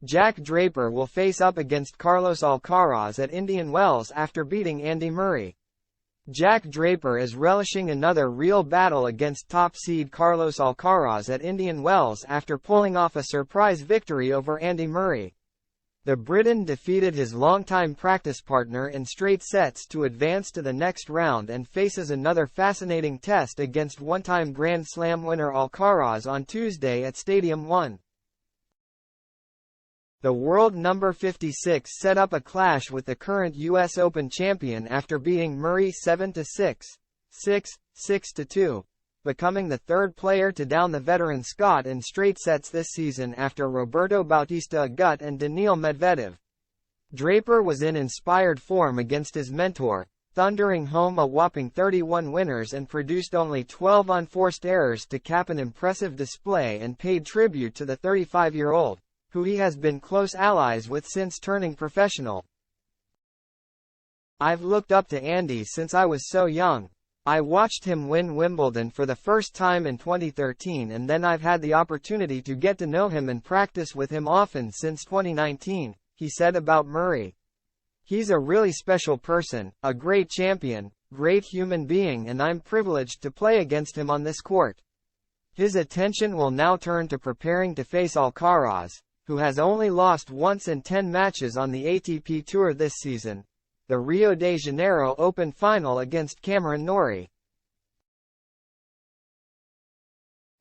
Jack Draper will face up against Carlos Alcaraz at Indian Wells after beating Andy Murray. Jack Draper is relishing another real battle against top seed Carlos Alcaraz at Indian Wells after pulling off a surprise victory over Andy Murray. The Briton defeated his longtime practice partner in straight sets to advance to the next round and faces another fascinating test against one-time Grand Slam winner Alcaraz on Tuesday at Stadium 1. The world number 56 set up a clash with the current US Open champion after beating Murray 7-6, 6, 6-2, becoming the third player to down the veteran Scot in straight sets this season after Roberto Bautista Agut and Daniil Medvedev. Draper was in inspired form against his mentor, thundering home a whopping 31 winners and produced only 12 unforced errors to cap an impressive display and paid tribute to the 35-year-old. Who he has been close allies with since turning professional. "I've looked up to Andy since I was so young. I watched him win Wimbledon for the first time in 2013 and then I've had the opportunity to get to know him and practice with him often since 2019, he said about Murray. "He's a really special person, a great champion, great human being, and I'm privileged to play against him on this court." His attention will now turn to preparing to face Alcaraz, who has only lost once in 10 matches on the ATP Tour this season, the Rio de Janeiro Open final against Cameron Norrie.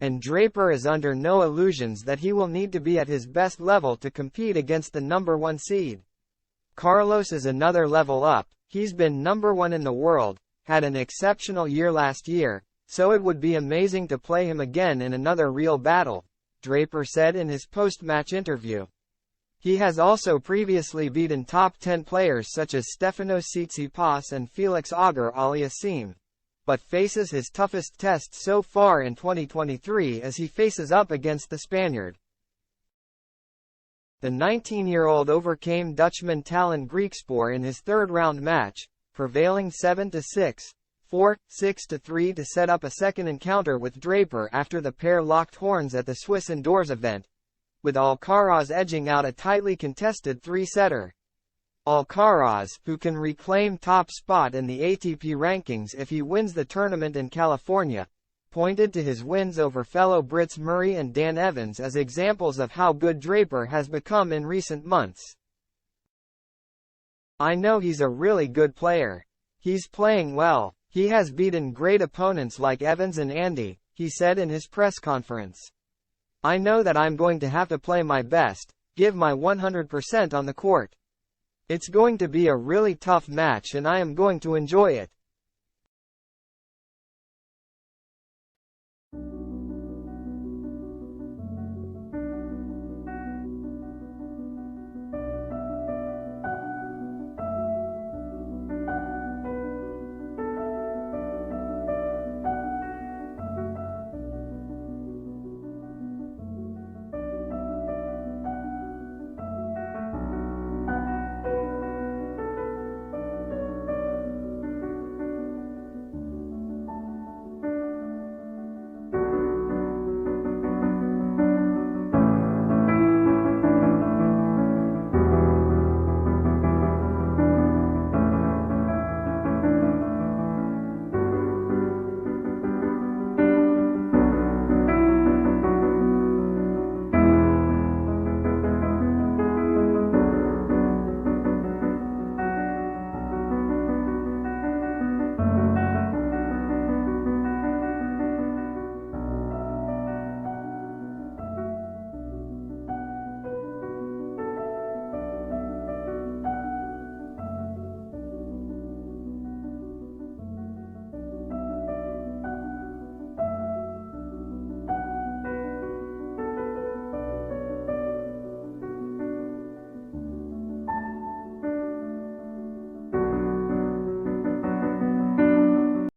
And Draper is under no illusions that he will need to be at his best level to compete against the number 1 seed. Carlos is another level up. He's been number 1 in the world, had an exceptional year last year, so it would be amazing to play him again in another real battle, Draper said in his post-match interview. He has also previously beaten top 10 players such as Stefanos Tsitsipas and Felix Auger-Aliassime, but faces his toughest test so far in 2023 as he faces up against the Spaniard. The 19-year-old overcame Dutchman Tallon Griekspoor in his third-round match, prevailing 7-6. 4, 6-3 to set up a second encounter with Draper after the pair locked horns at the Swiss Indoors event, with Alcaraz edging out a tightly contested 3-setter. Alcaraz, who can reclaim top spot in the ATP rankings if he wins the tournament in California, pointed to his wins over fellow Brits Murray and Dan Evans as examples of how good Draper has become in recent months. "I know he's a really good player. He's playing well. He has beaten great opponents like Evans and Andy," he said in his press conference. "I know that I'm going to have to play my best, give my 100% on the court. It's going to be a really tough match and I am going to enjoy it."